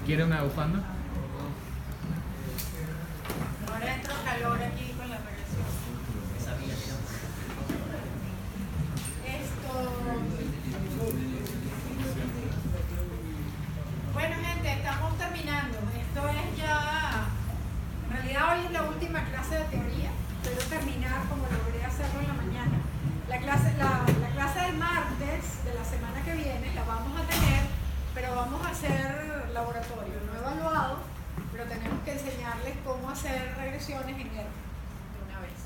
¿Quiere una bufanda? Ahora entró calor aquí con la regresión. Bueno, gente, estamos terminando. Esto es ya... En realidad hoy es la última clase de teoría. Espero terminar como logré hacerlo en la mañana. La clase del martes de la semana que viene la vamos a tener, pero vamos a hacer laboratorio, no evaluado, pero tenemos que enseñarles cómo hacer regresiones en R de una vez.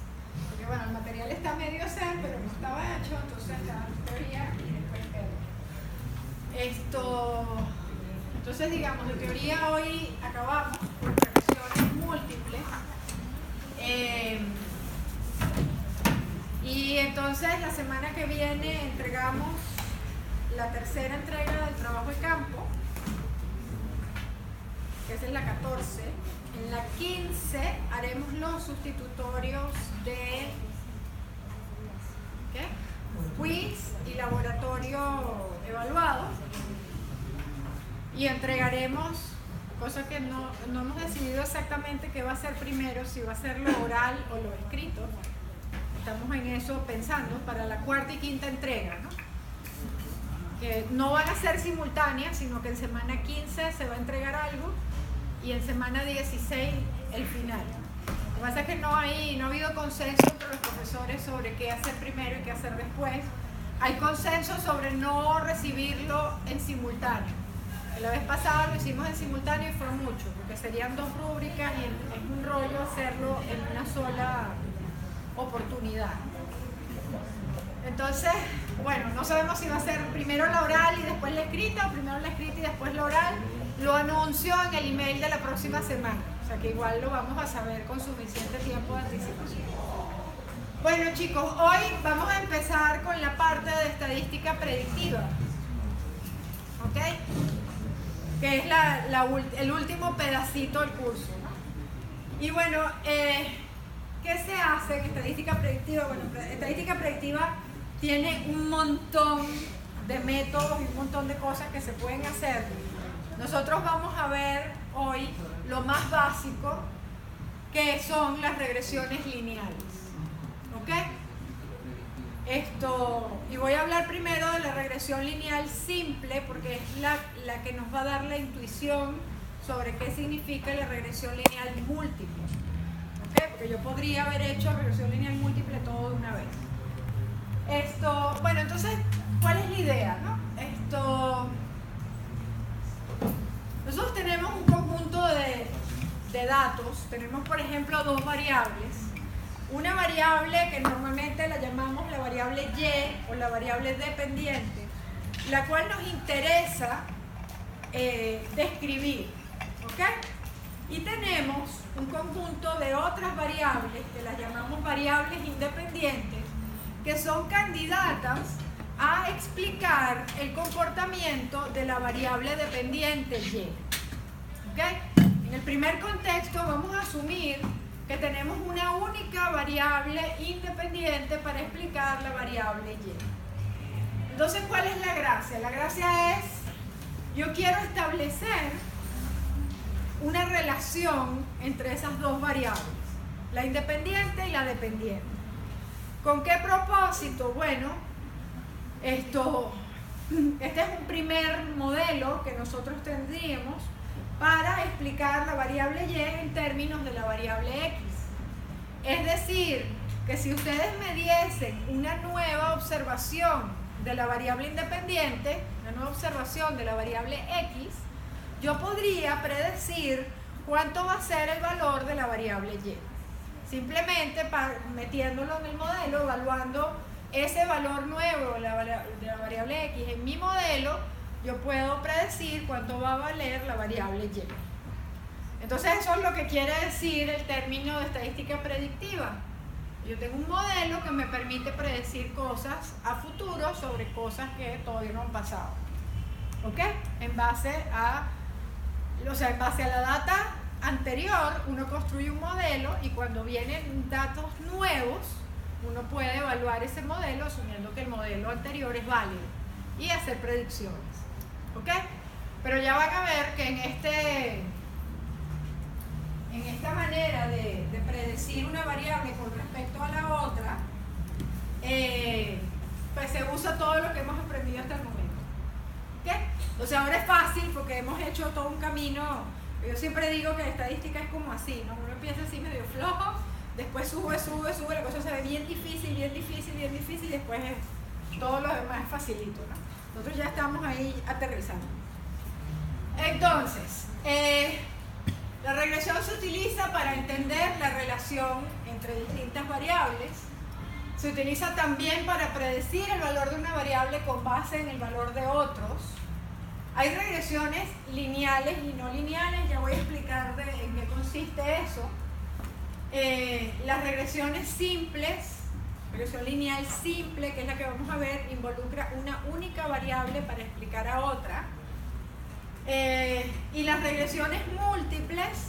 Porque bueno, el material está medio hacer, pero no estaba hecho, entonces la teoría y después R. Entonces digamos, de teoría hoy acabamos con regresiones múltiples. Y entonces la semana que viene entregamos la tercera entrega del trabajo de campo, que es en la 14. En la 15 haremos los sustitutorios de quiz y laboratorio evaluado. Y entregaremos, cosa que no hemos decidido exactamente qué va a ser primero, si va a ser lo oral o lo escrito. Estamos en eso pensando para la cuarta y quinta entrega, ¿no? Que no van a ser simultáneas, sino que en semana 15 se va a entregar algo y en semana 16 el final. Lo que pasa es que no ha habido consenso entre los profesores sobre qué hacer primero y qué hacer después. Hay consenso sobre no recibirlo en simultáneo. La vez pasada lo hicimos en simultáneo y fue mucho, porque serían dos rúbricas y es un rollo hacerlo en una sola oportunidad. Entonces, bueno, no sabemos si va a ser primero la oral y después la escrita, o primero la escrita y después la oral. Lo anuncio en el email de la próxima semana, o sea que igual lo vamos a saber con suficiente tiempo de anticipación. Bueno, chicos, hoy vamos a empezar con la parte de estadística predictiva, ¿ok? Que es el último pedacito del curso, ¿no? Y bueno, ¿qué se hace en estadística predictiva? Bueno, estadística predictiva tiene un montón de métodos y un montón de cosas que se pueden hacer. Nosotros vamos a ver hoy lo más básico, que son las regresiones lineales. ¿Ok? Y voy a hablar primero de la regresión lineal simple, porque es la que nos va a dar la intuición sobre qué significa la regresión lineal múltiple. Porque yo podría haber hecho regresión lineal múltiple todo de una vez. Bueno, entonces, ¿cuál es la idea, no? Nosotros tenemos un conjunto de datos. Tenemos, por ejemplo, dos variables. Una variable que normalmente la llamamos la variable Y o la variable dependiente, la cual nos interesa describir, ¿ok? Y tenemos un conjunto de otras variables que las llamamos variables independientes, que son candidatas a explicar el comportamiento de la variable dependiente Y. ¿Okay? En el primer contexto vamos a asumir que tenemos una única variable independiente para explicar la variable Y. Entonces, ¿cuál es la gracia? La gracia es, yo quiero establecer una relación entre esas dos variables, la independiente y la dependiente. ¿Con qué propósito? Bueno, este es un primer modelo que nosotros tendríamos para explicar la variable Y en términos de la variable X. Es decir, que si ustedes me diesen una nueva observación de la variable independiente, una nueva observación de la variable X, yo podría predecir cuánto va a ser el valor de la variable Y. Simplemente metiéndolo en el modelo, evaluando ese valor nuevo de la variable X en mi modelo, yo puedo predecir cuánto va a valer la variable Y. Entonces eso es lo que quiere decir el término de estadística predictiva. Yo tengo un modelo que me permite predecir cosas a futuro sobre cosas que todavía no han pasado. ¿Ok? En base a la data anterior, uno construye un modelo y cuando vienen datos nuevos, uno puede evaluar ese modelo asumiendo que el modelo anterior es válido y hacer predicciones. ¿Ok? Pero ya van a ver que en esta manera de predecir una variable con respecto a la otra, pues se usa todo lo que hemos aprendido hasta el momento. ¿Okay? Entonces ahora es fácil porque hemos hecho todo un camino. Yo siempre digo que la estadística es como así, ¿no? Uno empieza así medio flojo, después sube, la cosa se ve bien difícil, y después todo lo demás es facilito, ¿no? Nosotros ya estamos ahí aterrizando. Entonces, la regresión se utiliza para entender la relación entre distintas variables. Se utiliza también para predecir el valor de una variable con base en el valor de otros. Hay regresiones lineales y no lineales, ya voy a explicar en qué consiste eso. Las regresiones simples, regresión lineal simple, que es la que vamos a ver, involucra una única variable para explicar a otra. Y las regresiones múltiples,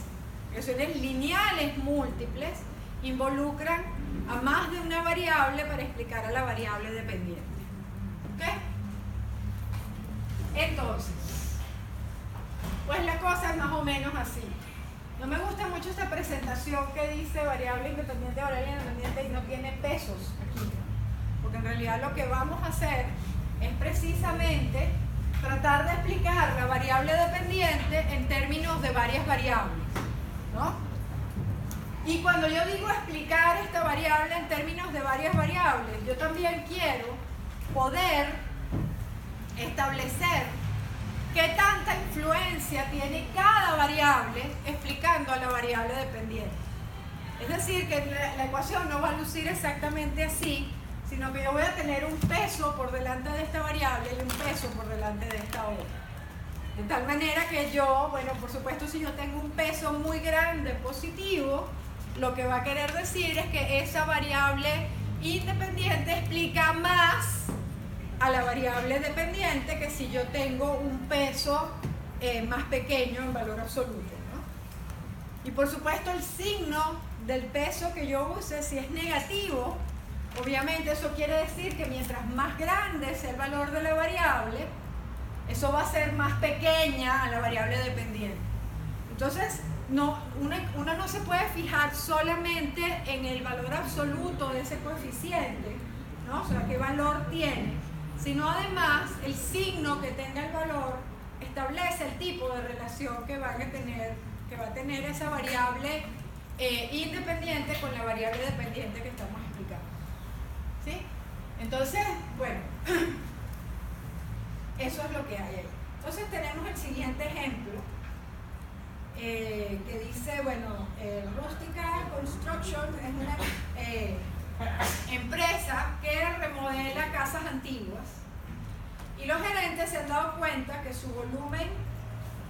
regresiones lineales múltiples, involucran a más de una variable para explicar a la variable dependiente. ¿Ok? Entonces, pues la cosa es más o menos así. No me gusta mucho esta presentación que dice variable independiente y no tiene pesos aquí, porque en realidad lo que vamos a hacer es precisamente tratar de explicar la variable dependiente en términos de varias variables, ¿no? Y cuando yo digo explicar esta variable en términos de varias variables, yo también quiero poder establecer qué tanta influencia tiene cada variable explicando a la variable dependiente. Es decir, que la ecuación no va a lucir exactamente así, sino que yo voy a tener un peso por delante de esta variable y un peso por delante de esta otra. De tal manera que yo, bueno, por supuesto, si yo tengo un peso muy grande positivo, lo que va a querer decir es que esa variable independiente explica más a la variable dependiente que si yo tengo un peso más pequeño en valor absoluto, ¿no? Y por supuesto el signo del peso que yo use, si es negativo, obviamente eso quiere decir que mientras más grande sea el valor de la variable, eso va a ser más pequeña a la variable dependiente. Entonces, uno no se puede fijar solamente en el valor absoluto de ese coeficiente, ¿no? O sea, qué valor tiene, sino además el signo que tenga el valor establece el tipo de relación que va a tener esa variable independiente con la variable dependiente que estamos explicando. ¿Sí? Entonces, bueno, eso es lo que hay ahí. Entonces tenemos el siguiente ejemplo que dice, bueno, Rustica Construction es una empresa que remodela casas antiguas y los gerentes se han dado cuenta que su volumen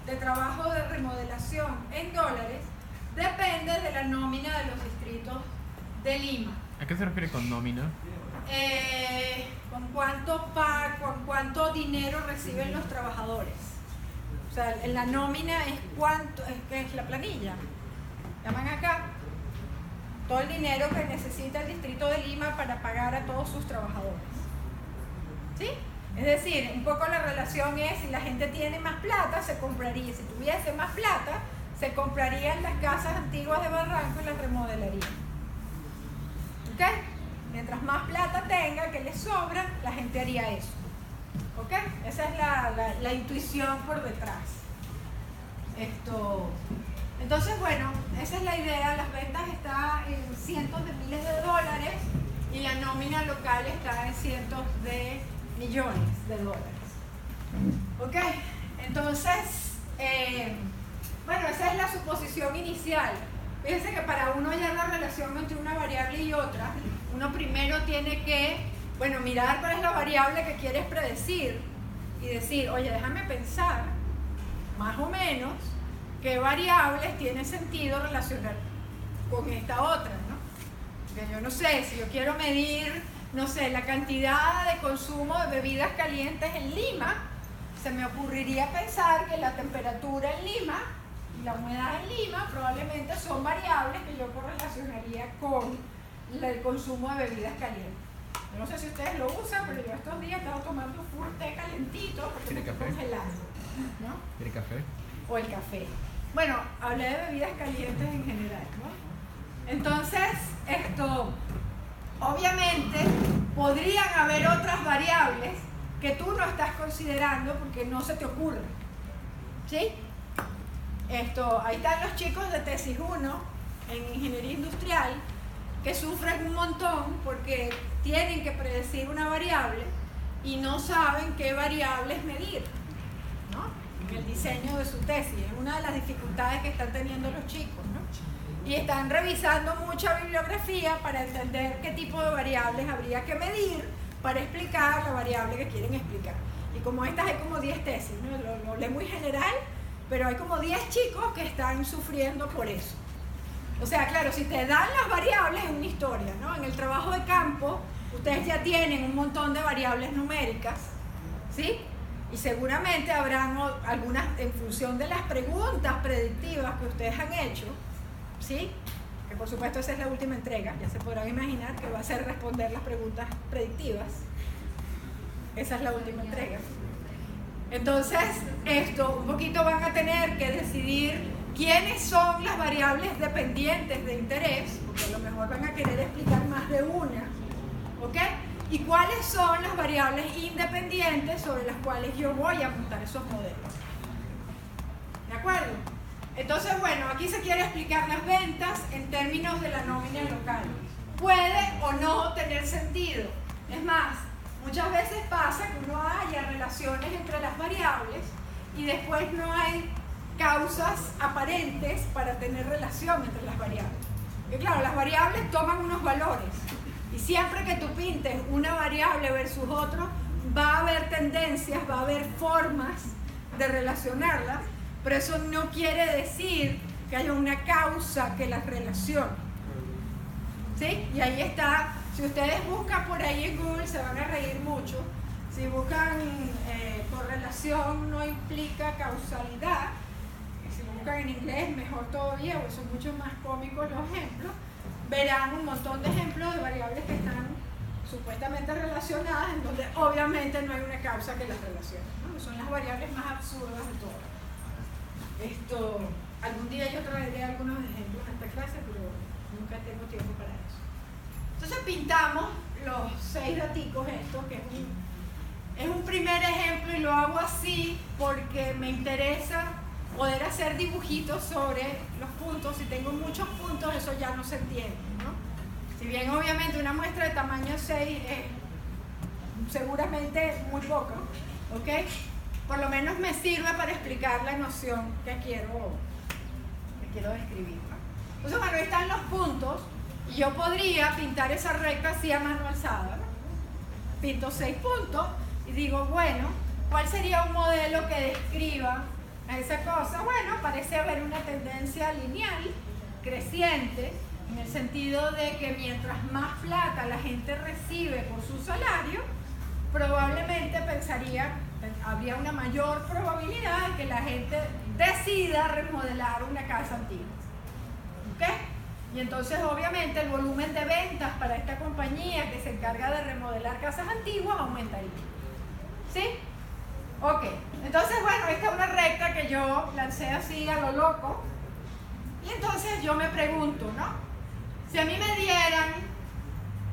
de trabajo de remodelación en dólares depende de la nómina de los distritos de Lima. ¿A qué se refiere con nómina? Con cuánto dinero reciben los trabajadores. O sea, la nómina es es la planilla. Llaman acá todo el dinero que necesita el distrito de Lima para pagar a todos sus trabajadores. ¿Sí? Es decir, un poco la relación es, si la gente tiene más plata, se compraría. Si tuviese más plata, se comprarían las casas antiguas de Barranco y las remodelarían. ¿Ok? Mientras más plata tenga, que le sobra, la gente haría eso. ¿Ok? Esa es la intuición por detrás. Entonces, bueno, esa es la idea. Las ventas están en cientos de miles de dólares y la nómina local está en cientos de millones de dólares. ¿Ok? Entonces, bueno, esa es la suposición inicial. Fíjense que para uno hallar la relación entre una variable y otra, uno primero tiene que, bueno, mirar cuál es la variable que quieres predecir y decir, oye, déjame pensar, más o menos, qué variables tiene sentido relacionar con esta otra, ¿no? Porque yo no sé, si yo quiero medir, no sé, la cantidad de consumo de bebidas calientes en Lima, se me ocurriría pensar que la temperatura en Lima y la humedad en Lima probablemente son variables que yo correlacionaría con el consumo de bebidas calientes. Yo no sé si ustedes lo usan, pero yo estos días he estado tomando full té calentito porque me estoy congelando, ¿no? ¿Quiere café? O el café. Bueno, hablé de bebidas calientes en general, ¿no? Entonces, obviamente, podrían haber otras variables que tú no estás considerando porque no se te ocurre, ¿sí? Ahí están los chicos de tesis 1 en ingeniería industrial que sufren un montón porque tienen que predecir una variable y no saben qué variables medir, ¿no? En el diseño de su tesis. Es una de las dificultades que están teniendo los chicos, ¿no? Y están revisando mucha bibliografía para entender qué tipo de variables habría que medir para explicar la variable que quieren explicar. Y como estas hay como 10 tesis, ¿no? Lo hablé muy general, pero hay como 10 chicos que están sufriendo por eso. O sea, claro, si te dan las variables es una historia, ¿no? En el trabajo de campo, ustedes ya tienen un montón de variables numéricas, ¿sí? Y seguramente habrán algunas en función de las preguntas predictivas que ustedes han hecho, ¿sí? Que por supuesto esa es la última entrega, ya se podrán imaginar que va a ser responder las preguntas predictivas. Esa es la última entrega. Entonces, un poquito van a tener que decidir quiénes son las variables dependientes de interés, porque a lo mejor van a querer explicar más de una, ¿ok? Y cuáles son las variables independientes sobre las cuales yo voy a montar esos modelos. ¿De acuerdo? Entonces, bueno, aquí se quiere explicar las ventas en términos de la nómina local. Puede o no tener sentido. Es más, muchas veces pasa que uno haya relaciones entre las variables y después no hay causas aparentes para tener relación entre las variables. Y claro, las variables toman unos valores y siempre que tú pintes una variable versus otro, va a haber tendencias, va a haber formas de relacionarlas, pero eso no quiere decir que haya una causa que las relacione. ¿Sí? Y ahí está, si ustedes buscan por ahí en Google se van a reír mucho. Si buscan correlación no implica causalidad, si buscan en inglés mejor todavía, porque son mucho más cómicos los ejemplos, verán un montón de ejemplos de variables que están supuestamente relacionadas, en donde obviamente no hay una causa que las relacione, ¿no? Son las variables más absurdas de todas. Algún día yo traeré algunos ejemplos en esta clase, pero nunca tengo tiempo para eso. Entonces pintamos los 6 daticos estos, que es un primer ejemplo y lo hago así porque me interesa poder hacer dibujitos sobre los puntos. Si tengo muchos puntos, eso ya no se entiende, ¿no? Si bien obviamente una muestra de tamaño 6 es seguramente muy poca, ¿ok? Por lo menos me sirve para explicar la noción que quiero describir, ¿no? Entonces, bueno, ahí están los puntos y yo podría pintar esa recta así a mano alzada, ¿no? Pinto 6 puntos y digo, bueno, ¿cuál sería un modelo que describa a esa cosa? Bueno, parece haber una tendencia lineal, creciente, en el sentido de que mientras más plata la gente recibe por su salario, probablemente habría una mayor probabilidad de que la gente decida remodelar una casa antigua. ¿Ok? Y entonces obviamente el volumen de ventas para esta compañía que se encarga de remodelar casas antiguas aumentaría. ¿Sí? Ok. Entonces, bueno, esta es una recta que yo lancé así a lo loco. Y entonces yo me pregunto, ¿no? Si a mí me dieran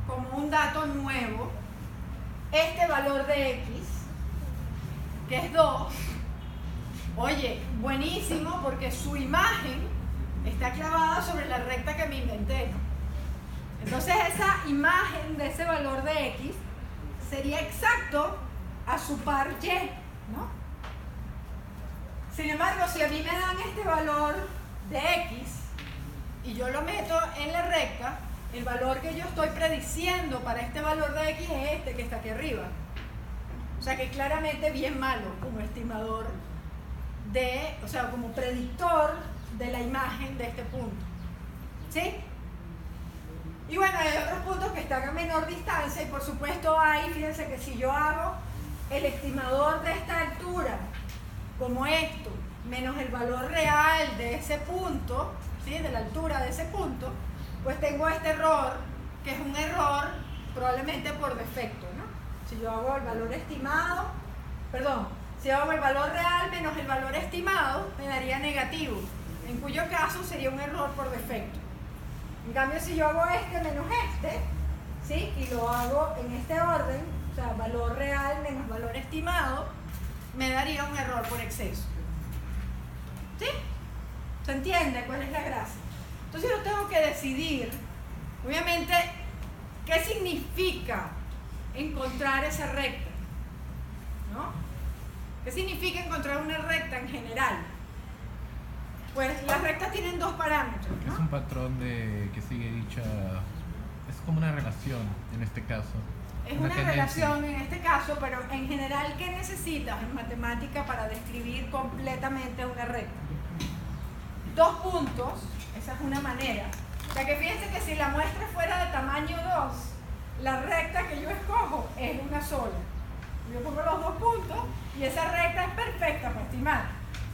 como un dato nuevo este valor de X, que es 2, oye, buenísimo, porque su imagen está clavada sobre la recta que me inventé, ¿no? Entonces esa imagen de ese valor de X sería exacto a su par Y, ¿no? Sin embargo, si a mí me dan este valor de X y yo lo meto en la recta, el valor que yo estoy prediciendo para este valor de X es este que está aquí arriba. O sea que claramente bien malo como estimador o sea, como predictor de la imagen de este punto. ¿Sí? Y bueno, hay otros puntos que están a menor distancia y por supuesto fíjense que si yo hago el estimador de esta altura como esto, menos el valor real de ese punto, ¿sí? De la altura de ese punto, pues tengo este error, que es un error probablemente por defecto, ¿no? Si yo hago el valor estimado, perdón, si hago el valor real menos el valor estimado, me daría negativo, en cuyo caso sería un error por defecto. En cambio, si yo hago este menos este, ¿sí? Y lo hago en este orden, o sea, valor real menos valor estimado, me daría un error por exceso. ¿Sí? ¿Se entiende cuál es la gracia? Entonces yo tengo que decidir, obviamente, qué significa encontrar esa recta, ¿no? ¿Qué significa encontrar una recta en general? Pues las rectas tienen dos parámetros, ¿no? Es un patrón que sigue dicha, es como una relación en este caso. Es una relación en este caso, pero en general, ¿qué necesitas en matemática para describir completamente una recta? Dos puntos, esa es una manera. O sea que fíjense que si la muestra fuera de tamaño 2, la recta que yo escojo es una sola. Yo pongo los dos puntos y esa recta es perfecta para estimar.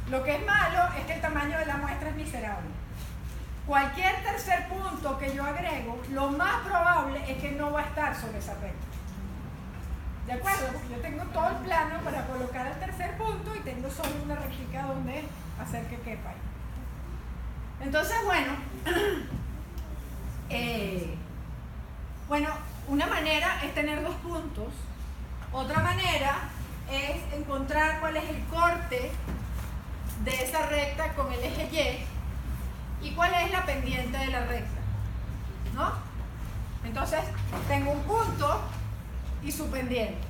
Lo que es malo es que el tamaño de la muestra es miserable. Cualquier tercer punto que yo agrego, lo más probable es que no va a estar sobre esa recta. ¿De acuerdo? Porque yo tengo todo el plano para colocar el tercer punto y tengo solo una rectica donde hacer que quepa ahí. Entonces, bueno, una manera es tener dos puntos. Otra manera es encontrar cuál es el corte de esa recta con el eje Y y cuál es la pendiente de la recta, ¿no? Entonces, tengo un punto y su pendiente.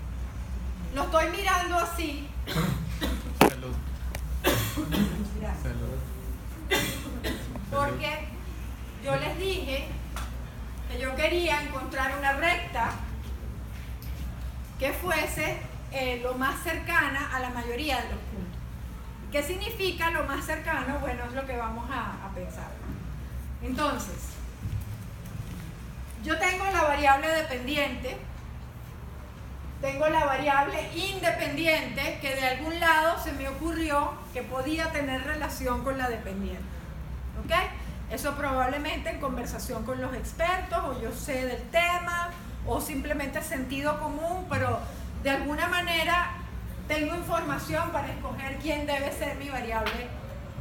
Lo estoy mirando así. Salud. Gracias. Salud. Porque yo les dije que yo quería encontrar una recta que fuese lo más cercana a la mayoría de los puntos. ¿Qué significa lo más cercano? Bueno, es lo que vamos a pensar. Entonces, yo tengo la variable dependiente, tengo la variable independiente, que de algún lado se me ocurrió que podía tener relación con la dependiente. ¿Ok? Eso probablemente en conversación con los expertos, o yo sé del tema, o simplemente sentido común, pero de alguna manera tengo información para escoger quién debe ser mi variable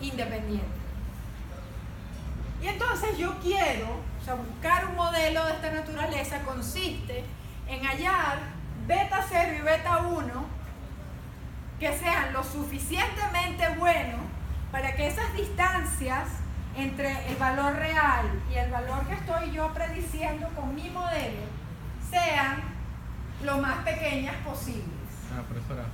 independiente. Y entonces yo quiero, o sea, buscar un modelo de esta naturaleza consiste en hallar beta 0 y beta 1 que sean lo suficientemente buenos para que esas distancias entre el valor real y el valor que estoy yo prediciendo con mi modelo sean lo más pequeñas posibles. Profesora,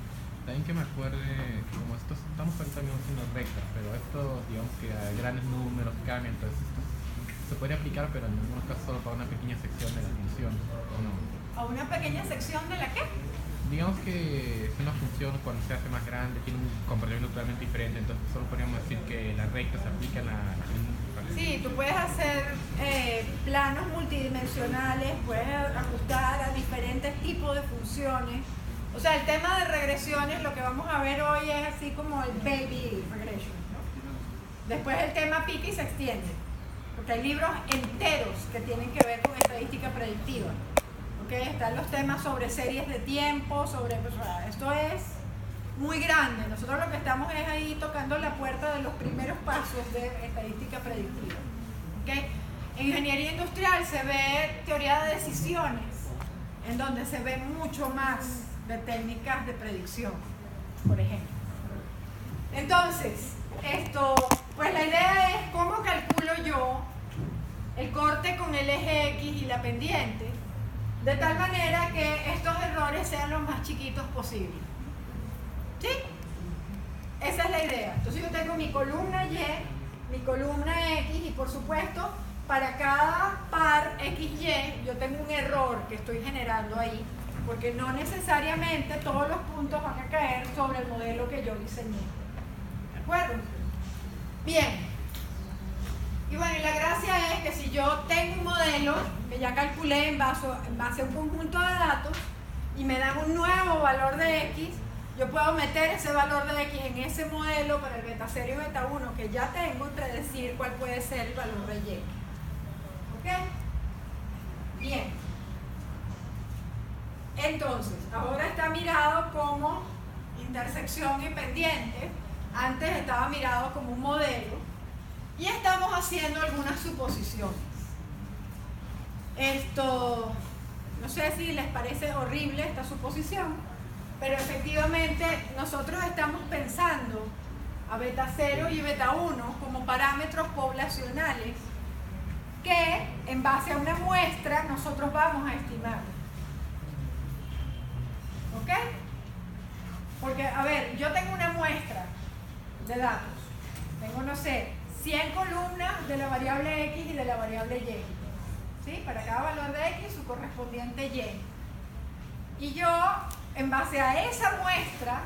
también que me acuerde, como estos estamos ahorita mismo haciendo rectas, pero esto, digamos que a grandes números cambian, entonces esto se puede aplicar, pero en algunos casos solo para una pequeña sección de la función, ¿o no? ¿A una pequeña sección de la qué? Digamos que si una función cuando se hace más grande tiene un comportamiento totalmente diferente, entonces solo podríamos decir que las rectas se aplican a Sí, tú puedes hacer planos multidimensionales, puedes ajustar a diferentes tipos de funciones. O sea, el tema de regresiones, lo que vamos a ver hoy es así como el baby regression, ¿no? Después el tema pica y se extiende, porque hay libros enteros que tienen que ver con estadística predictiva. ¿Okay? Están los temas sobre series de tiempo, sobre, pues, esto es muy grande. Nosotros lo que estamos es ahí tocando la puerta de los primeros pasos de estadística predictiva. ¿Okay? En ingeniería industrial se ve teoría de decisiones, en donde se ve mucho más de técnicas de predicción, por ejemplo. Entonces, pues la idea es cómo calculo yo el corte con el eje X y la pendiente, de tal manera que estos errores sean los más chiquitos posibles. ¿Sí? Esa es la idea. Entonces yo tengo mi columna Y, mi columna X, y por supuesto, para cada par XY, yo tengo un error que estoy generando ahí, porque no necesariamente todos los puntos van a caer sobre el modelo que yo diseñé. ¿De acuerdo? Bien. Y bueno, y la gracia es que si yo tengo un modelo que ya calculé en base a un conjunto de datos y me dan un nuevo valor de X, yo puedo meter ese valor de X en ese modelo para el beta 0 y beta 1 que ya tengo y predecir cuál puede ser el valor de Y. ¿Ok? Bien. Entonces, ahora está mirado como intersección y pendiente. Antes estaba mirado como un modelo. Y estamos haciendo algunas suposiciones. No sé si les parece horrible esta suposición, pero efectivamente nosotros estamos pensando a beta 0 y beta 1 como parámetros poblacionales que en base a una muestra nosotros vamos a estimar. ¿Ok? Porque, a ver, yo tengo una muestra de datos. Tengo, no sé, 100 columnas de la variable X y de la variable Y. ¿Sí? Para cada valor de X, su correspondiente Y. Y yo, en base a esa muestra,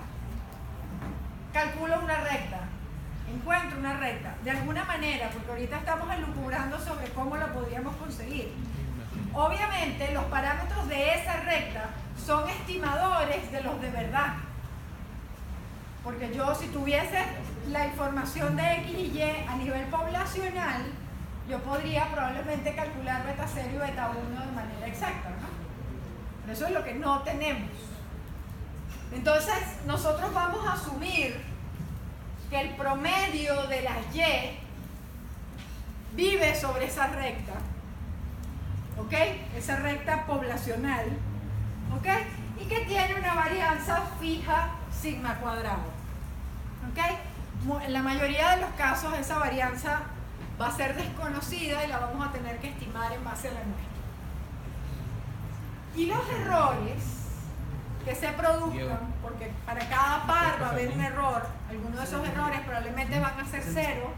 calculo una recta. Encuentro una recta. De alguna manera, porque ahorita estamos elucubrando sobre cómo la podríamos conseguir. Obviamente, los parámetros de esa recta son estimadores de los de verdad. Porque yo, si tuviese la información de X y Y a nivel poblacional, yo podría probablemente calcular beta 0 y beta 1 de manera exacta, ¿no? Pero eso es lo que no tenemos. Entonces, nosotros vamos a asumir que el promedio de las Y vive sobre esa recta, ¿ok? Esa recta poblacional, ¿ok? Y que tiene una varianza fija sigma cuadrado, ¿ok? En la mayoría de los casos esa varianza va a ser desconocida y la vamos a tener que estimar en base a la muestra. Y los errores que se produzcan, porque para cada par va a haber un error, algunos de esos errores probablemente van a ser 0,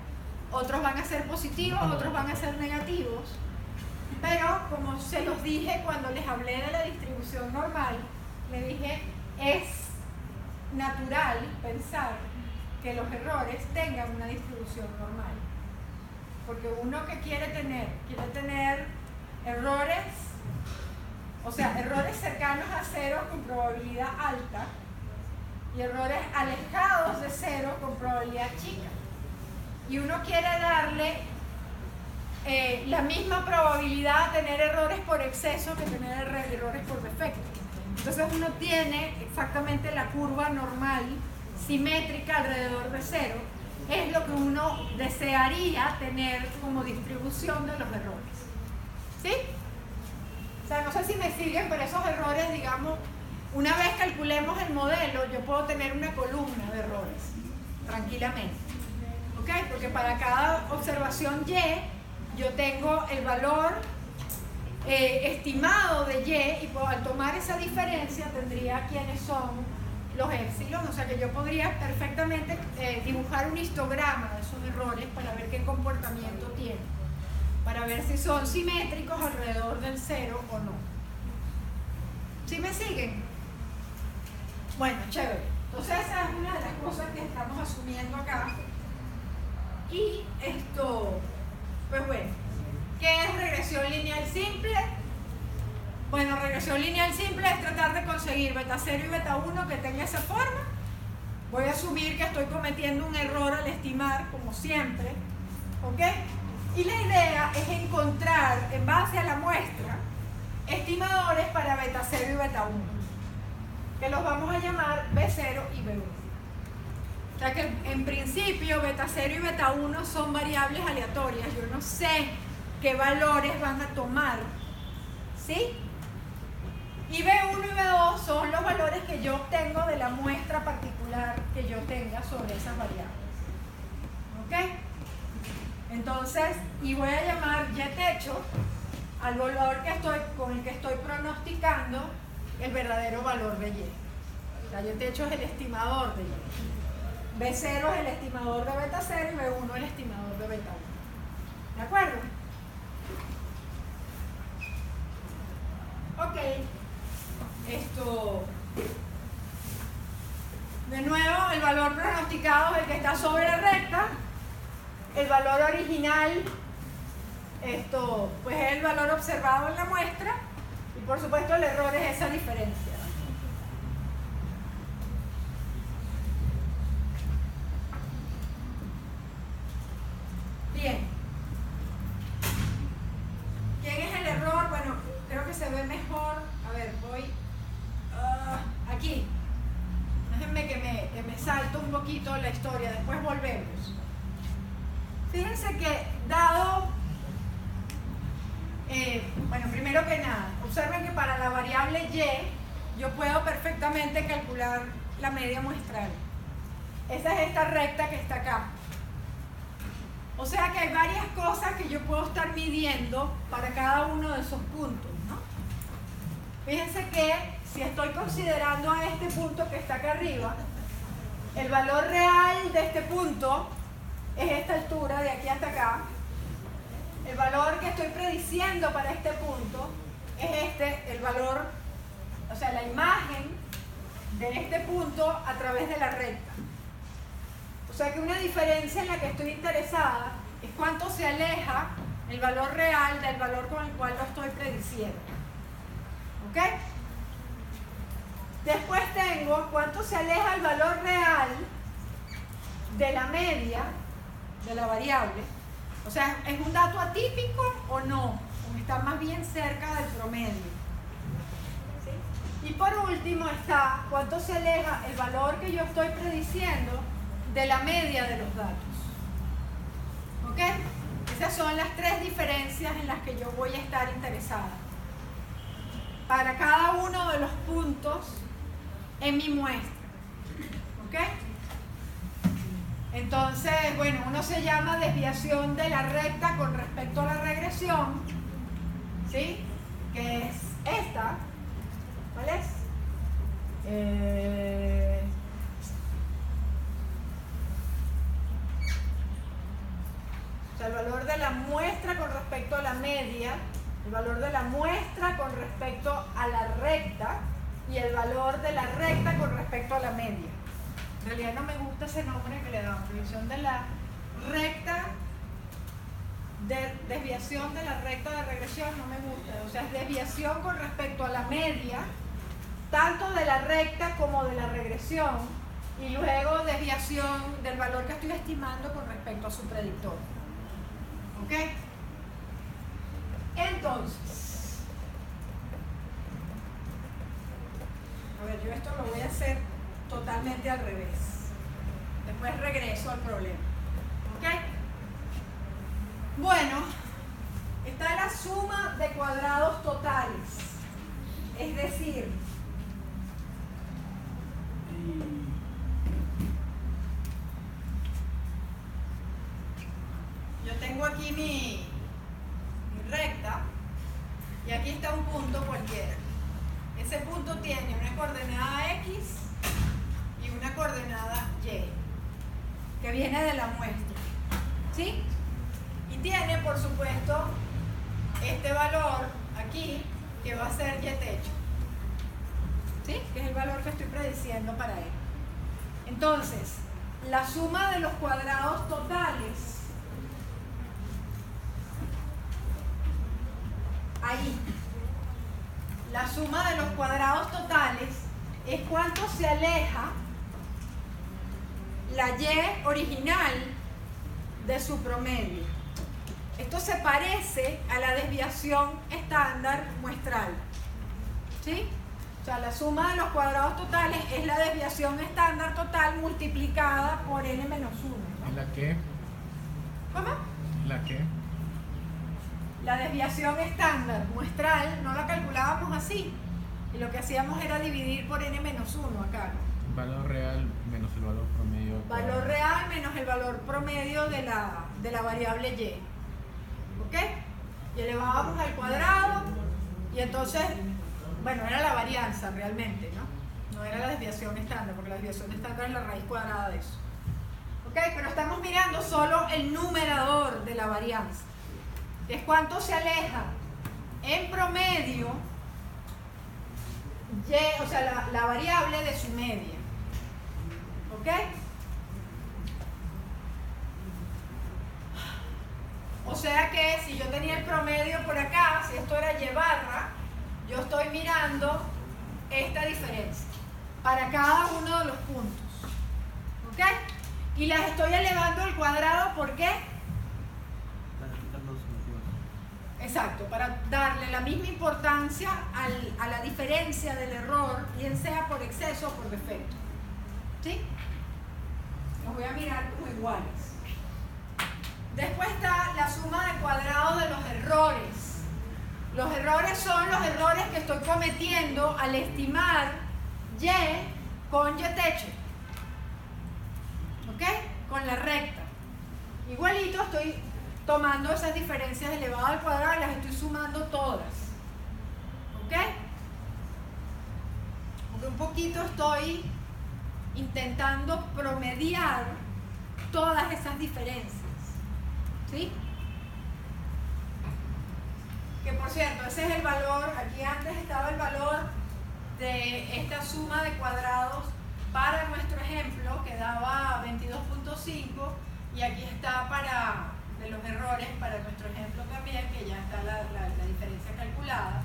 otros van a ser positivos, otros van a ser negativos, pero como se los dije cuando les hablé de la distribución normal, le dije, es natural pensar que los errores tengan una distribución normal. Porque uno que quiere tener errores, o sea, errores cercanos a 0 con probabilidad alta y errores alejados de 0 con probabilidad chica. Y uno quiere darle la misma probabilidad a tener errores por exceso que tener errores por defecto. Entonces uno tiene exactamente la curva normal, simétrica alrededor de 0. Es lo que uno desearía tener como distribución de los errores. ¿Sí? O sea, no sé si me siguen, pero esos errores, digamos, una vez calculemos el modelo, yo puedo tener una columna de errores, tranquilamente. ¿Ok? Porque para cada observación Y, yo tengo el valor estimado de Y, y al tomar esa diferencia tendría quiénes son los épsilon, o sea que yo podría perfectamente dibujar un histograma de esos errores para ver qué comportamiento tienen, para ver si son simétricos alrededor del 0 o no. ¿Sí me siguen? Bueno, chévere. Entonces esa es una de las cosas que estamos asumiendo acá. Y pues bueno, ¿qué es regresión lineal simple? Bueno, regresión lineal simple es tratar de conseguir beta 0 y beta 1 que tenga esa forma. Voy a asumir que estoy cometiendo un error al estimar, como siempre, ¿ok? Y la idea es encontrar, en base a la muestra, estimadores para beta 0 y beta 1, que los vamos a llamar B0 y B1. O sea que en principio beta 0 y beta 1 son variables aleatorias. Yo no sé qué valores van a tomar, ¿sí? Y B1 y B2 son los valores que yo obtengo de la muestra particular que yo tenga sobre esas variables. ¿Ok? Entonces, y voy a llamar Y techo al valor con el que estoy pronosticando el verdadero valor de Y. O sea, Y techo es el estimador de Y. B0 es el estimador de beta 0 y B1 el estimador de beta 1. ¿De acuerdo? Ok. De nuevo, el valor pronosticado es el que está sobre la recta. El valor original, pues es el valor observado en la muestra. Y por supuesto el error es esa diferencia. Bien. ¿Quién es el error? Bueno, creo que se ve mejor. A ver, voy que me salto un poquito la historia, después volvemos. Fíjense que dado, bueno, primero que nada, observen que para la variable y yo puedo perfectamente calcular la media muestral. Esa es esta recta que está acá. O sea que hay varias cosas que yo puedo estar midiendo para cada uno de esos puntos, ¿no? Fíjense que si estoy considerando a este punto que está acá arriba, el valor real de este punto es esta altura de aquí hasta acá. El valor que estoy prediciendo para este punto es este, el valor, o sea, la imagen de este punto a través de la recta. O sea que una diferencia en la que estoy interesada es cuánto se aleja el valor real del valor con el cual lo estoy prediciendo. ¿Ok? Después tengo cuánto se aleja el valor real de la media de la variable. O sea, ¿es un dato atípico o no? O está más bien cerca del promedio. ¿Sí? Y por último está cuánto se aleja el valor que yo estoy prediciendo de la media de los datos. ¿Ok? Esas son las tres diferencias en las que yo voy a estar interesada. Para cada uno de los puntos en mi muestra. ¿Ok? Entonces, bueno, uno se llama desviación de la recta con respecto a la regresión, ¿sí? Que es esta. ¿Cuál es? O sea, el valor de la muestra con respecto a la media, el valor de la muestra con respecto a la recta y el valor de la recta con respecto a la media. En realidad no me gusta ese nombre que le dan, desviación de la recta, desviación de la recta de regresión no me gusta, o sea, es desviación con respecto a la media, tanto de la recta como de la regresión, y luego desviación del valor que estoy estimando con respecto a su predictor. ¿Ok? Entonces, a ver, yo esto lo voy a hacer totalmente al revés. Después regreso al problema. ¿Ok? Bueno, está la suma de cuadrados totales. Es decir, yo tengo aquí mi recta y aquí está un punto cualquiera. Ese punto tiene una coordenada X y una coordenada Y que viene de la muestra, ¿sí? Y tiene, por supuesto, este valor aquí que va a ser Y techo, ¿sí? Que es el valor que estoy prediciendo para él. Entonces, la suma de los cuadrados totales ahí, la suma de los cuadrados totales es cuánto se aleja la Y original de su promedio. Esto se parece a la desviación estándar muestral, ¿sí? O sea, la suma de los cuadrados totales es la desviación estándar total multiplicada por n-1, ¿no? ¿En la qué? ¿Cómo? ¿La qué? La desviación estándar muestral no la calculábamos así, y lo que hacíamos era dividir por n-1 acá. Valor real menos el valor promedio. Valor real menos el valor promedio de la variable Y. ¿Ok? Y elevábamos al cuadrado, y entonces, bueno, era la varianza realmente, ¿no? No era la desviación estándar, porque la desviación estándar es la raíz cuadrada de eso. ¿Ok? Pero estamos mirando solo el numerador de la varianza. Es cuánto se aleja en promedio Y, o sea, la variable de su media. ¿Ok? O sea que si yo tenía el promedio por acá, si esto era Y barra, yo estoy mirando esta diferencia para cada uno de los puntos. ¿Ok? Y las estoy elevando al cuadrado, ¿por qué? Exacto, para darle la misma importancia a la diferencia del error, bien sea por exceso o por defecto. ¿Sí? Los voy a mirar como iguales. Después está la suma de cuadrados de los errores. Los errores son los errores que estoy cometiendo al estimar y con y techo. ¿Ok? Con la recta. Igualito estoy tomando esas diferencias elevadas al cuadrado y las estoy sumando todas. ¿Ok? Porque un poquito estoy intentando promediar todas esas diferencias. ¿Sí? Que por cierto, ese es el valor, aquí antes estaba el valor de esta suma de cuadrados para nuestro ejemplo, que daba 22.5, y aquí está para de los errores para nuestro ejemplo también, que ya está la diferencia calculada.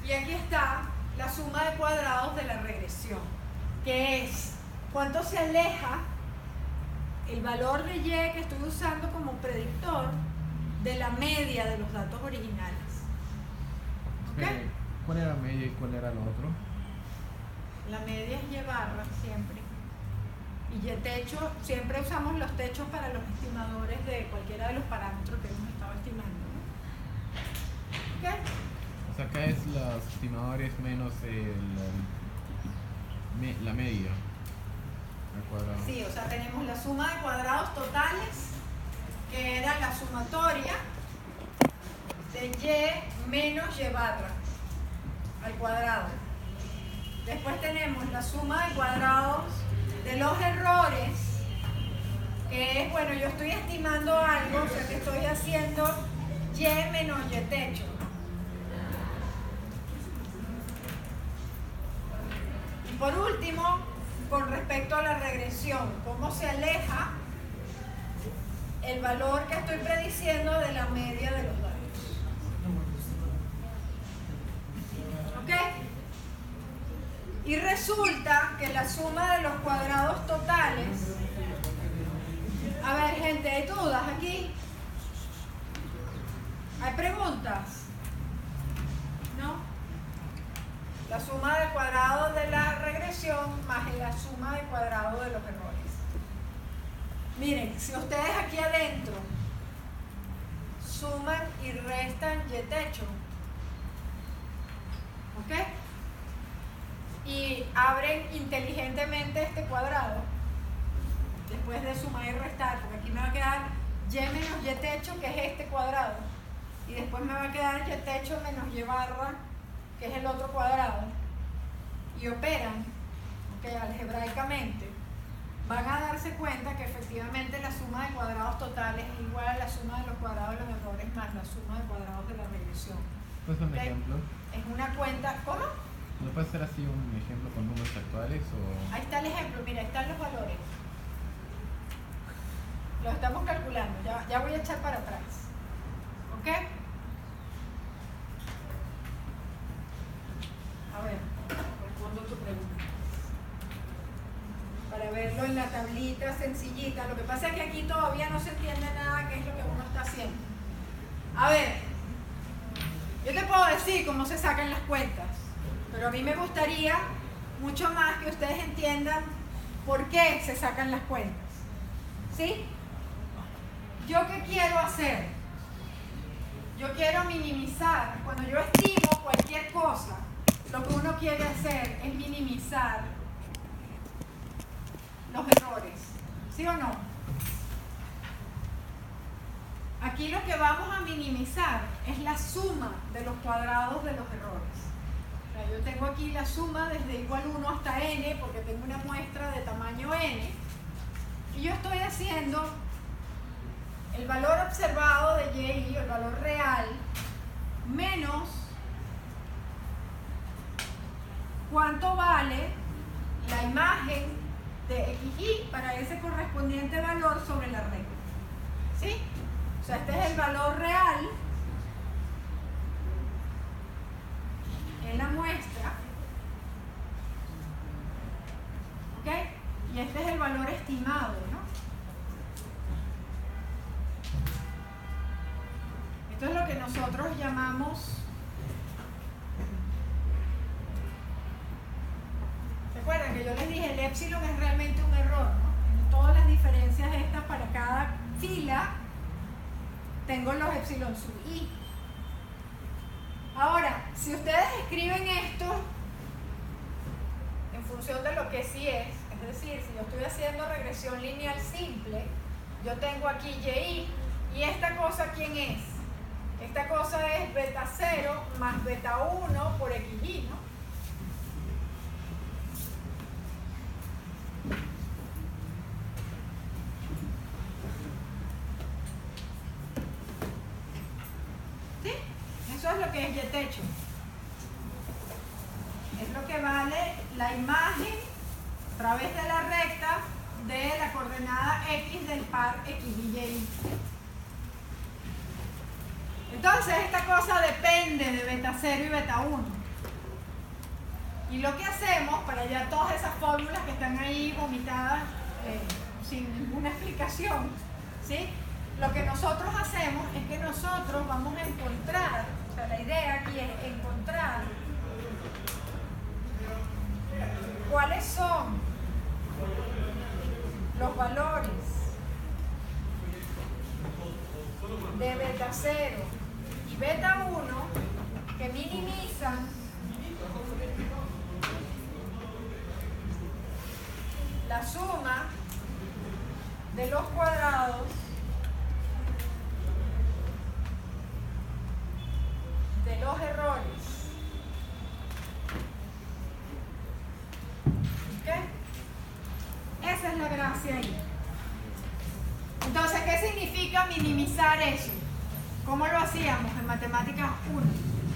Y aquí está la suma de cuadrados de la regresión, que es cuánto se aleja el valor de y que estoy usando como predictor de la media de los datos originales. ¿Ok? ¿Cuál era media y cuál era lo otro? La media es y barra siempre. Y y techo, siempre usamos los techos para los estimadores de cualquiera de los parámetros que hemos estado estimando, ¿no? ¿Ok? O sea, acá es los estimadores menos la media al cuadrado. Sí, o sea, tenemos la suma de cuadrados totales, que era la sumatoria de y menos y barra al cuadrado. Después tenemos la suma de cuadrados de los errores, que es, bueno, yo estoy estimando algo, o sea que estoy haciendo y menos y techo. Y por último, con respecto a la regresión, cómo se aleja el valor que estoy prediciendo de la media de los datos. ¿Ok? Y resulta que la suma de los cuadrados totales... A ver, gente, ¿hay dudas aquí? ¿Hay preguntas? ¿No? La suma de cuadrados de la regresión más la suma de cuadrados de los errores. Miren, si ustedes aquí adentro suman y restan y techo, ¿ok? Y abren inteligentemente este cuadrado, después de sumar y restar, porque aquí me va a quedar y menos y techo, que es este cuadrado, y después me va a quedar y techo menos y barra, que es el otro cuadrado, y operan, ¿okay? Algebraicamente, van a darse cuenta que efectivamente la suma de cuadrados totales es igual a la suma de los cuadrados de los errores más la suma de cuadrados de la regresión. ¿Puedes un ¿Okay? ejemplo? Es una cuenta, ¿cómo? ¿No puede ser así un ejemplo con números actuales o...? Ahí está el ejemplo, mira, ahí están los valores. Los estamos calculando, ya voy a echar para atrás. ¿Ok? A ver, respondo tu pregunta. Para verlo en la tablita sencillita. Lo que pasa es que aquí todavía no se entiende nada qué es lo que uno está haciendo. A ver, yo te puedo decir cómo se sacan las cuentas, pero a mí me gustaría mucho más que ustedes entiendan por qué se sacan las cuentas. ¿Sí? ¿Yo qué quiero hacer? Yo quiero minimizar. Cuando yo estimo cualquier cosa, lo que uno quiere hacer es minimizar los errores. ¿Sí o no? Aquí lo que vamos a minimizar es la suma de los cuadrados de los errores. O sea, yo tengo aquí la suma desde igual 1 hasta n, porque tengo una muestra de tamaño n, y yo estoy haciendo el valor observado de y, el valor real, menos cuánto vale la imagen de xy para ese correspondiente valor sobre la regla. ¿Sí? O sea, este es el valor real en la muestra. ¿Ok? Y este es el valor estimado, ¿no? Esto es lo que nosotros llamamos... ¿Se acuerdan que yo les dije el épsilon es realmente un error, ¿no? En todas las diferencias estas para cada fila tengo los epsilon sub i. Ahora, si ustedes escriben esto en función de lo que sí es decir, si yo estoy haciendo regresión lineal simple, yo tengo aquí y ¿y esta cosa quién es? Esta cosa es beta 0 más beta 1 por xy, ¿no? ¿Sí? Eso es lo que es y techo. Es lo que vale la imagen a través de la recta de la coordenada x del par x y y. Entonces esta cosa depende de beta 0 y beta 1. Y lo que hacemos para ya todas esas fórmulas que están ahí vomitadas sin ninguna explicación, ¿sí? Lo que nosotros hacemos es que nosotros vamos a encontrar, o sea, la idea aquí es encontrar cuáles son los valores de beta 0 y beta 1 que minimizan la suma de los cuadrados de los errores. Esa es la gracia ahí. Entonces, ¿qué significa minimizar eso? ¿Cómo lo hacíamos en matemáticas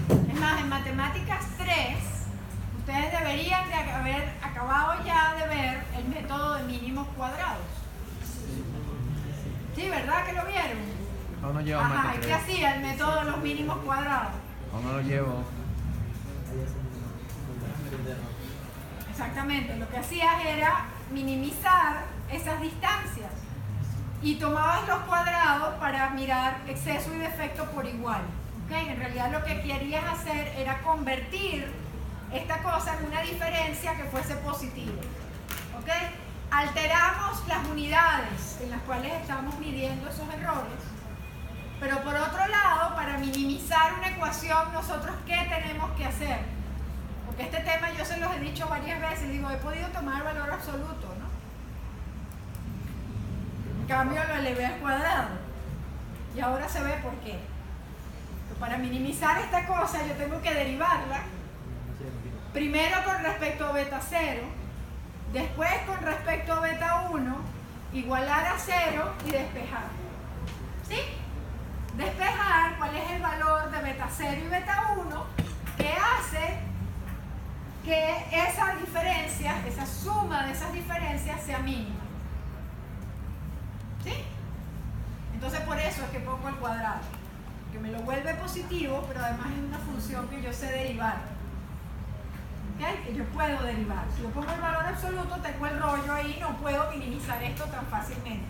1? Es más, en matemáticas 3, ustedes deberían de haber acabado ya de ver el método de mínimos cuadrados. ¿Sí, verdad que lo vieron? Aún no llevo Ajá, ¿y qué hacía el método de los mínimos cuadrados? Aún no lo llevo. Exactamente, lo que hacías era minimizar esas distancias y tomabas los cuadrados para mirar exceso y defecto por igual. ¿Okay? En realidad lo que querías hacer era convertir esta cosa en una diferencia que fuese positiva. ¿Okay? Alteramos las unidades en las cuales estamos midiendo esos errores, pero por otro lado, para minimizar una ecuación, nosotros ¿qué tenemos que hacer? Porque este tema yo se los he dicho varias veces, digo, he podido tomar valor absoluto, ¿no? En cambio lo elevé al cuadrado. Y ahora se ve por qué. Que para minimizar esta cosa yo tengo que derivarla. Primero con respecto a beta 0, después con respecto a beta 1, igualar a 0 y despejar. ¿Sí? Despejar cuál es el valor de beta 0 y beta 1 que hace que esa diferencia, esa suma de esas diferencias sea mínima. ¿Sí? Entonces por eso es que pongo el cuadrado, que me lo vuelve positivo, pero además es una función que yo sé derivar. ¿Okay? Que yo puedo derivar. Si yo pongo el valor absoluto, tengo el rollo ahí, no puedo minimizar esto tan fácilmente.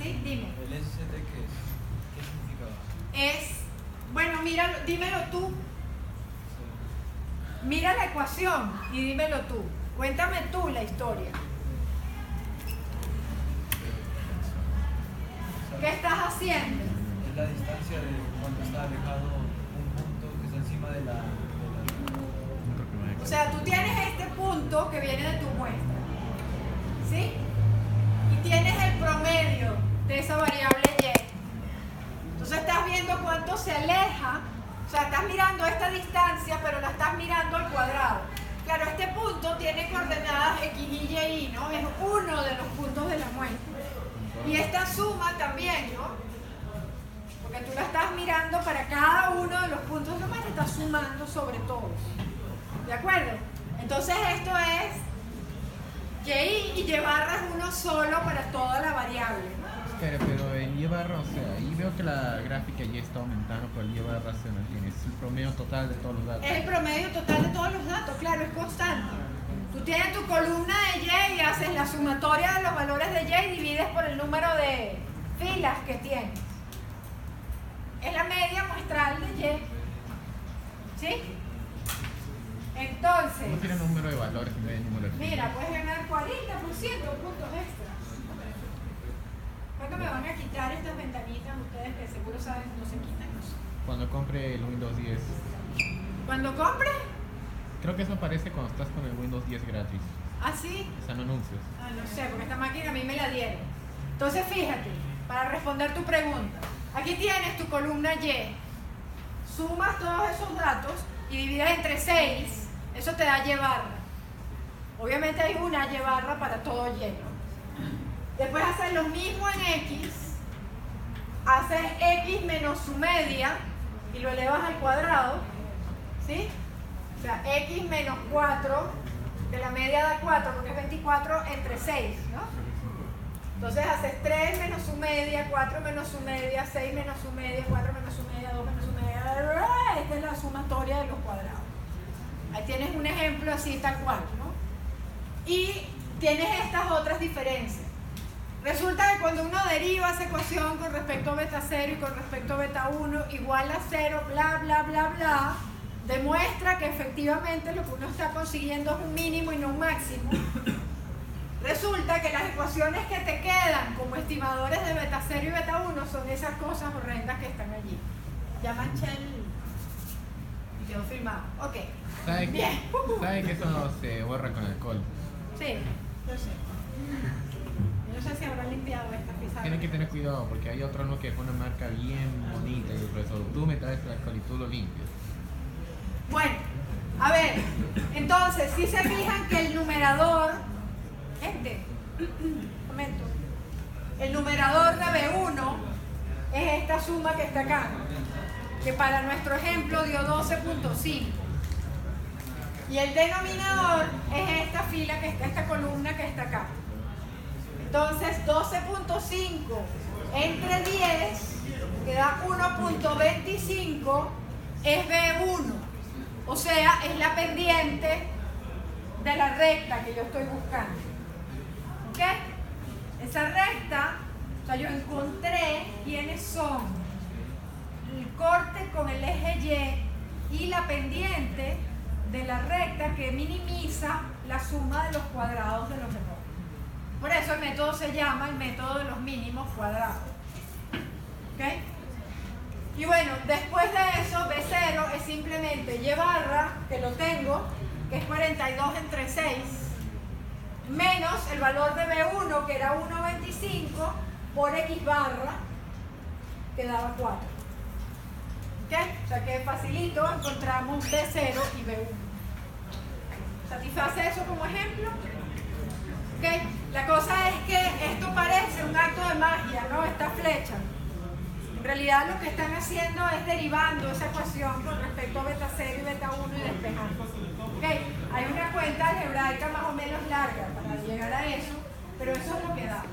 ¿Sí? Dime. ¿El SCT qué es? ¿Qué significa? Es, bueno, míralo, dímelo tú. Mira la ecuación y dímelo tú. Cuéntame tú la historia. ¿Qué estás haciendo? Es la distancia de cuando está alejado un punto que está encima de la... O sea, tú tienes este punto que viene de tu muestra, ¿sí? Y tienes el promedio de esa variable y. Entonces estás viendo cuánto se aleja. O sea, estás mirando esta distancia, pero la estás mirando al cuadrado. Claro, este punto tiene coordenadas x, y, y, ¿no? Es uno de los puntos de la muestra. Y esta suma también, ¿no? Porque tú la estás mirando para cada uno de los puntos de la muestra, estás sumando sobre todos. ¿De acuerdo? Entonces esto es y y barra es uno solo para toda la variable, ¿no? Pero en y barra, o sea, ahí veo que la gráfica ya está aumentando, pero el y barra se mantiene. Es el promedio total de todos los datos. Es el promedio total de todos los datos, claro, es constante. Tú tienes tu columna de y y haces la sumatoria de los valores de y y divides por el número de filas que tienes. Es la media muestral de y. ¿Sí? Entonces, 6. ¿Cómo tiene número de valores en vez de número de Mira, puedes ganar 40% puntos extras. ¿Cuánto me van a quitar estas ventanitas ustedes que seguro saben que no se quitan? Cuando compre el Windows 10. ¿Cuando compre? Creo que eso aparece cuando estás con el Windows 10 gratis. ¿Ah, sí? Están anuncios. Ah, no sé, porque esta máquina a mí me la dieron. Entonces, fíjate, para responder tu pregunta, aquí tienes tu columna Y. Sumas todos esos datos y divides entre 6, eso te da Y barra. Obviamente hay una Y barra para todo Y. Después haces lo mismo en X, haces X menos su media y lo elevas al cuadrado, ¿sí? O sea, X menos 4, que la media da 4, porque es 24 entre 6, ¿no? Entonces haces 3 menos su media, 4 menos su media, 6 menos su media, 4 menos su media, 2 menos su media. Esta es la sumatoria de los cuadrados. Ahí tienes un ejemplo así tal cual, ¿no? Y tienes estas otras diferencias. Resulta que cuando uno deriva esa ecuación con respecto a beta 0 y con respecto a beta 1 igual a 0, bla, bla, bla, bla, demuestra que efectivamente lo que uno está consiguiendo es un mínimo y no un máximo. Resulta que las ecuaciones que te quedan como estimadores de beta 0 y beta 1 son esas cosas horrendas que están allí. Ya manché y quedó filmado. Ok. ¿Sabe Bien. que eso no se borra con alcohol? Sí, yo sé. Yo no sé si habrá limpiado esta pizarra. Tiene que tener cuidado porque hay otro ¿no? que es una marca bien bonita y el profesor, tú me traes el alcohol y tú lo limpias. Bueno, a ver, entonces, si se fijan que el numerador, momento, el numerador de B1 es esta suma que está acá, que para nuestro ejemplo dio 12.5. Y el denominador es esta fila que está, esta columna que está acá. Entonces, 12.5 entre 10, que da 1.25, es B1. O sea, es la pendiente de la recta que yo estoy buscando. ¿Ok? Esa recta, o sea, yo encontré quiénes son el corte con el eje Y y la pendiente de la recta que minimiza la suma de los cuadrados de los errores. Por eso el método se llama el método de los mínimos cuadrados. ¿Ok? Y bueno, después de eso, B0 es simplemente Y barra, que lo tengo, que es 42 entre 6, menos el valor de B1, que era 1.25, por X barra, que daba 4. ¿Ok? O sea que facilito, encontramos B0 y B1. ¿Satisface eso como ejemplo? ¿Ok? La cosa es que esto parece un acto de magia, ¿no? Esta flecha. En realidad lo que están haciendo es derivando esa ecuación con respecto a beta 0 y beta 1 y despejando. ¿Okay? Hay una cuenta algebraica más o menos larga para llegar a eso, pero eso es lo que da.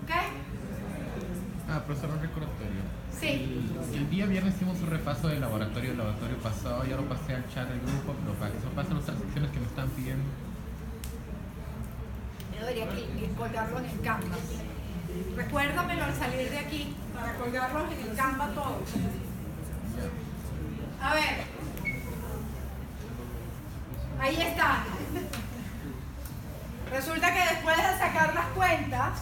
¿Ok? Profesor, un recordatorio. Sí. El día viernes hicimos un repaso del laboratorio pasado, ya lo pasé al chat del grupo, pero para que se pasen otras secciones que me están pidiendo. Yo debería colgarlo en el Canva. Recuérdamelo al salir de aquí para colgarlos en el Canva todos. A ver. Ahí está. Resulta que después de sacar las cuentas,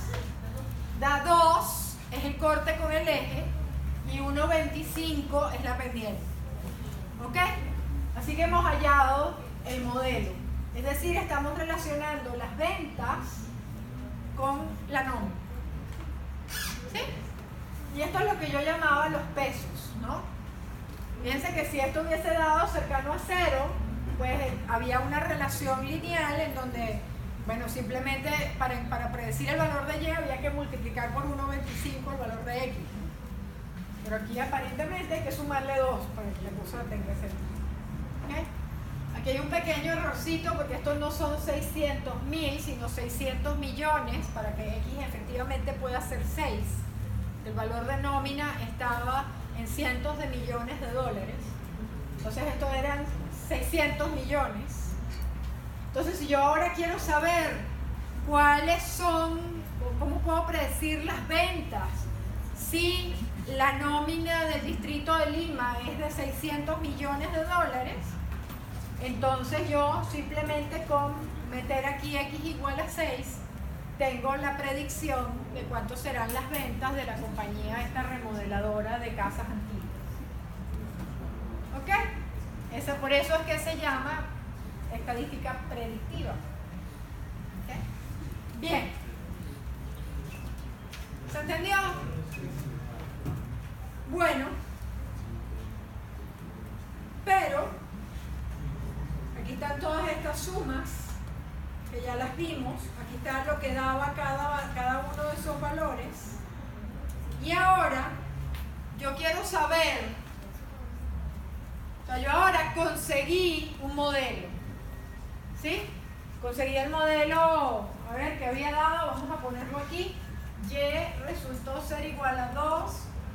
da 2, es el corte con el eje, y 1.25 es la pendiente. ¿Ok? Así que hemos hallado el modelo. Es decir, estamos relacionando las ventas con la nómina. ¿Sí? Y esto es lo que yo llamaba los pesos, ¿no? Fíjense que si esto hubiese dado cercano a 0, pues había una relación lineal en donde, bueno, simplemente para predecir el valor de Y había que multiplicar por 1.25 el valor de X. Pero aquí aparentemente hay que sumarle 2 para que la cosa tenga sentido. ¿Okay? Aquí hay un pequeño errorcito porque estos no son 600.000, sino 600 millones para que X efectivamente pueda ser 6. El valor de nómina estaba en cientos de millones de dólares. Entonces estos eran 600 millones. Entonces si yo ahora quiero saber cuáles son, cómo puedo predecir las ventas, si la nómina del distrito de Lima es de 600 millones de dólares, Entonces yo simplemente con meter aquí x igual a 6, tengo la predicción de cuánto serán las ventas de la compañía esta remodeladora de casas antiguas. ¿Ok? Por eso es que se llama estadística predictiva. ¿Ok? Bien. ¿Se entendió? Bueno, pero aquí están todas estas sumas que ya las vimos. Aquí está lo que daba cada uno de esos valores. Y ahora yo quiero saber, o sea, yo ahora conseguí un modelo, ¿sí? Conseguí el modelo, a ver, que había dado, vamos a ponerlo aquí. Y resultó ser igual a 2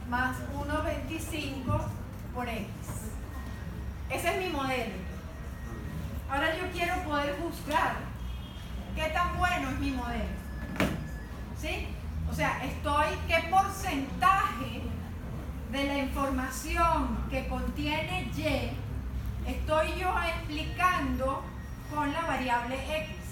más 1,25 por X. Ese es mi modelo. Ahora yo quiero poder juzgar qué tan bueno es mi modelo. ¿Sí? O sea, qué porcentaje de la información que contiene Y estoy yo explicando con la variable X.